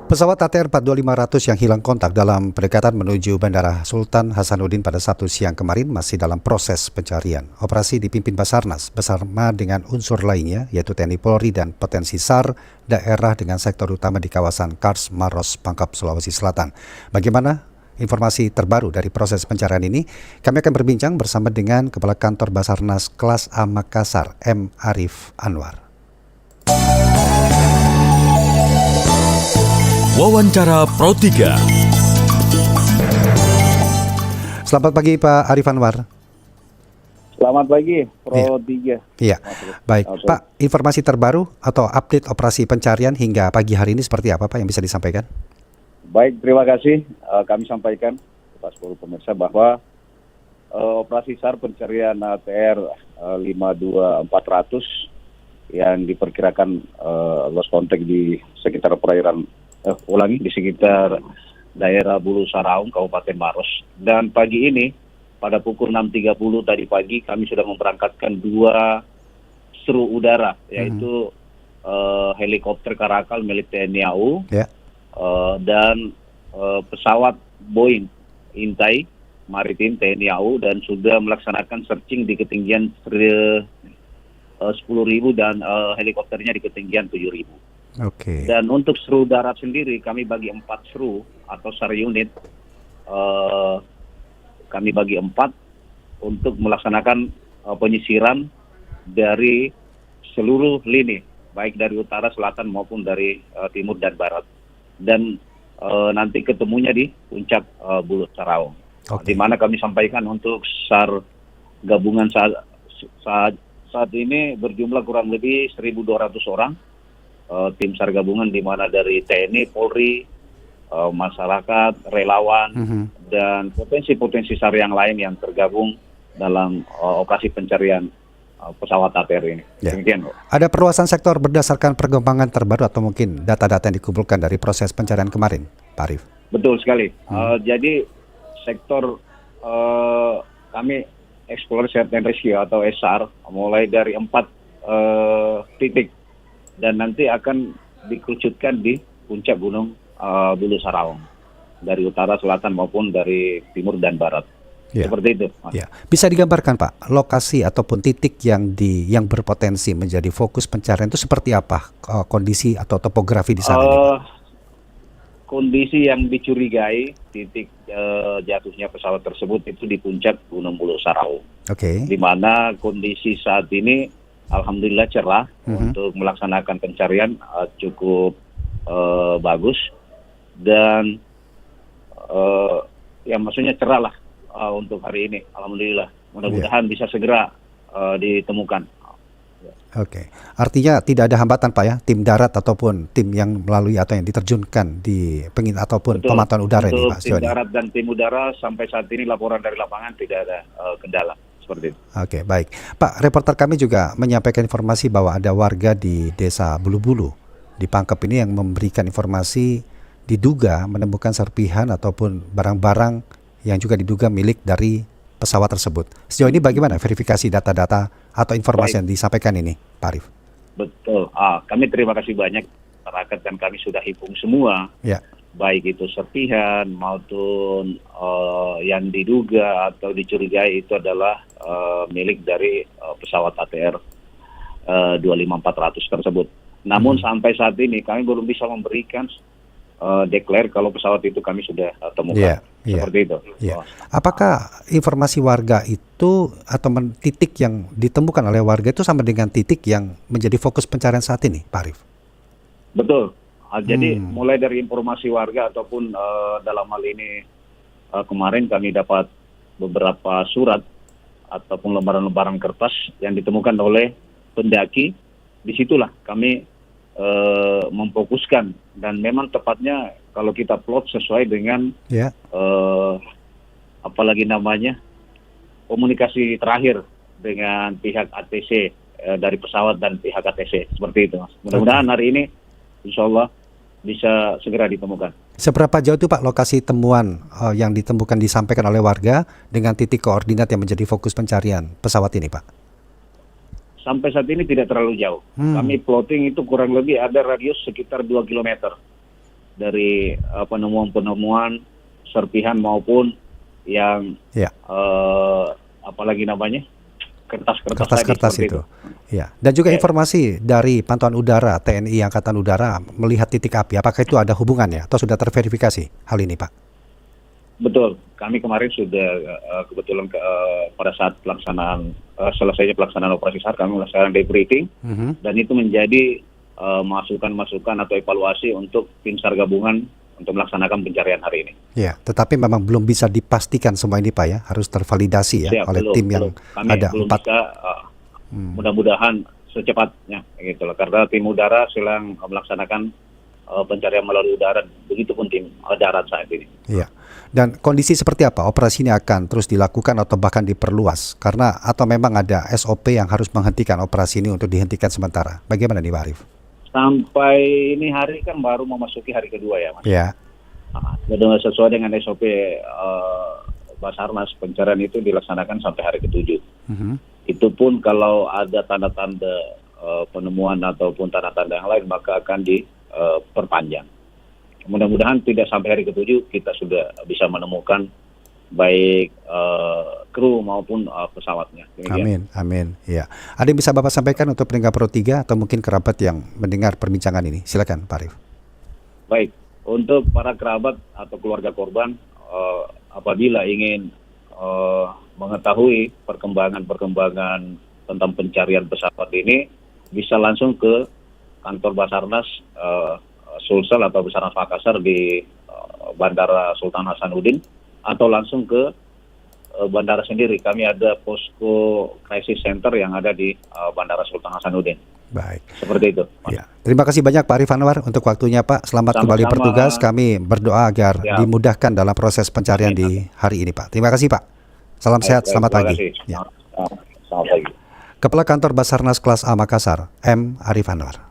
Pesawat ATR 42500 yang hilang kontak dalam pendekatan menuju Bandara Sultan Hasanuddin pada Sabtu siang kemarin masih dalam proses pencarian. Operasi dipimpin Basarnas bersama dengan unsur lainnya yaitu TNI Polri dan potensi SAR daerah dengan sektor utama di kawasan Kars Maros, Pangkep, Sulawesi Selatan. Bagaimana informasi terbaru dari proses pencarian ini? Kami akan berbincang bersama dengan Kepala Kantor Basarnas Kelas A Makassar, M. Arif Anwar. Wawancara Pro 3. Selamat pagi Pak Arif Anwar. Selamat pagi Pro 3. Iya, baik. Pak, informasi terbaru atau update operasi pencarian hingga pagi hari ini seperti apa Pak yang bisa disampaikan? Baik, terima kasih. Kami sampaikan kepada seluruh pemirsa bahwa operasi SAR pencarian ATR 52400 yang diperkirakan lost contact di sekitar perairan di sekitar daerah Bulu Saraung, Kabupaten Maros. Dan pagi ini, pada pukul 6.30 tadi pagi, kami sudah memberangkatkan 2 seru udara, yaitu helikopter Karakal milik TNI AU dan pesawat Boeing Intai Maritim TNI AU, dan sudah melaksanakan searching di ketinggian 10.000 dan helikopternya di ketinggian 7.000. Oke. Dan untuk seru darat sendiri kami bagi 4 seru atau SAR unit, kami bagi 4 untuk melaksanakan penyisiran dari seluruh lini, baik dari utara, selatan maupun dari timur dan barat. Dan nanti ketemunya di puncak Bulu Saraung, di mana kami sampaikan untuk SAR gabungan saat ini berjumlah kurang lebih 1.200 orang. Tim SAR gabungan di mana dari TNI, Polri, masyarakat, relawan, dan potensi-potensi SAR yang lain yang tergabung dalam operasi pencarian pesawat ATR ini. Demikian. Ada perluasan sektor berdasarkan perkembangan terbaru atau mungkin data-data yang dikumpulkan dari proses pencarian kemarin, Pak Arif? Betul sekali. Jadi sektor kami Explore Search and Rescue atau SAR mulai dari 4 titik, dan nanti akan dikerucutkan di puncak gunung Bulu Saraung dari utara, selatan maupun dari timur dan barat. Seperti itu. Ya. Bisa digambarkan Pak, lokasi ataupun titik yang berpotensi menjadi fokus pencarian itu seperti apa kondisi atau topografi di sana? Kondisi yang dicurigai titik jatuhnya pesawat tersebut itu di puncak Gunung Bulu Saraung. Di mana kondisi saat ini alhamdulillah cerah untuk melaksanakan pencarian, cukup bagus, dan ya maksudnya cerah lah untuk hari ini. Alhamdulillah, mudah-mudahan bisa segera ditemukan. Artinya tidak ada hambatan Pak ya, tim darat ataupun tim yang melalui atau yang diterjunkan di ataupun pemantauan udara ini Pak? Tim darat dan tim udara sampai saat ini laporan dari lapangan tidak ada kendala. Seperti itu. Oke, baik. Pak, reporter kami juga menyampaikan informasi bahwa ada warga di desa Bulu-Bulu di Pangkep ini yang memberikan informasi diduga menemukan serpihan ataupun barang-barang yang juga diduga milik dari pesawat tersebut. Sejauh ini bagaimana verifikasi data-data atau informasi yang disampaikan ini, Pak Arif? Betul. Kami terima kasih banyak masyarakat, dan kami sudah hitung semua. Baik itu serpihan maupun yang diduga atau dicurigai itu adalah milik dari pesawat ATR 25400 tersebut. Namun sampai saat ini kami belum bisa memberikan declare kalau pesawat itu kami sudah temukan. Seperti itu. Apakah informasi warga itu atau titik yang ditemukan oleh warga itu sama dengan titik yang menjadi fokus pencarian saat ini, Pak Arif? Betul. Jadi mulai dari informasi warga ataupun dalam hal ini kemarin kami dapat beberapa surat ataupun lembaran-lembaran kertas yang ditemukan oleh pendaki. Disitulah kami memfokuskan, dan memang tepatnya kalau kita plot sesuai dengan apalagi namanya komunikasi terakhir dengan pihak ATC dari pesawat dan pihak ATC, seperti itu. Mudah-mudahan hari ini insya Allah bisa segera ditemukan. Seberapa jauh itu Pak lokasi temuan yang ditemukan disampaikan oleh warga dengan titik koordinat yang menjadi fokus pencarian pesawat ini Pak? Sampai saat ini tidak terlalu jauh. Kami plotting itu kurang lebih ada radius sekitar 2 km. dari penemuan-penemuan serpihan maupun yang Ya. apalagi namanya Kertas-kertas itu. Ya. Dan juga Ya. informasi dari pantauan udara TNI Angkatan Udara melihat titik api. Apakah itu ada hubungannya atau sudah terverifikasi hal ini, Pak? Betul, kami kemarin sudah kebetulan pada saat pelaksanaan selesainya pelaksanaan operasi SAR kami melaksanakan debriefing dan itu menjadi masukan-masukan atau evaluasi untuk tim SAR gabungan untuk melaksanakan pencarian hari ini. Ya, tetapi memang belum bisa dipastikan semua ini, Pak, ya, harus tervalidasi ya oleh tim yang Kami ada belum 4. bisa, mudah-mudahan secepatnya gitu loh, karena tim udara sedang melaksanakan pencarian melalui udara, begitupun tim darat saat ini. Iya. Dan kondisi seperti apa? Operasi ini akan terus dilakukan atau bahkan diperluas? Karena atau memang ada SOP yang harus menghentikan operasi ini untuk dihentikan sementara? Bagaimana nih, Pak Arief? Sampai ini hari kan baru memasuki hari kedua ya, Mas. Ya. Nah, sesuai dengan SOP Basarnas, pencarian itu dilaksanakan sampai hari ke-7. Itu pun kalau ada tanda-tanda penemuan ataupun tanda-tanda yang lain maka akan diperpanjang. Mudah-mudahan tidak sampai hari ke-7 kita sudah bisa menemukan baik kru maupun pesawatnya. Demikian. Amin. Ya. Ada yang bisa Bapak sampaikan untuk pendengar Pro 3 atau mungkin kerabat yang mendengar perbincangan ini? Silakan, Pak Arief. Baik, untuk para kerabat atau keluarga korban, apabila ingin mengetahui perkembangan tentang pencarian pesawat ini, bisa langsung ke kantor Basarnas Sulsel atau Basarnas Makassar di Bandara Sultan Hasanuddin, atau langsung ke bandara sendiri. Kami ada posko crisis center yang ada di Bandara Sultan Hasanuddin. Baik. Seperti itu. Ya. Terima kasih banyak Pak Arief Anwar untuk waktunya, Pak. Selamat Sama-sama. kembali bertugas. Kami berdoa agar Ya. dimudahkan dalam proses pencarian di hari ini, Pak. Terima kasih, Pak. Salam sehat, selamat Terima pagi. kasih. Ya. Selamat pagi. Kepala Kantor Basarnas Kelas A Makassar, M. Arief Anwar.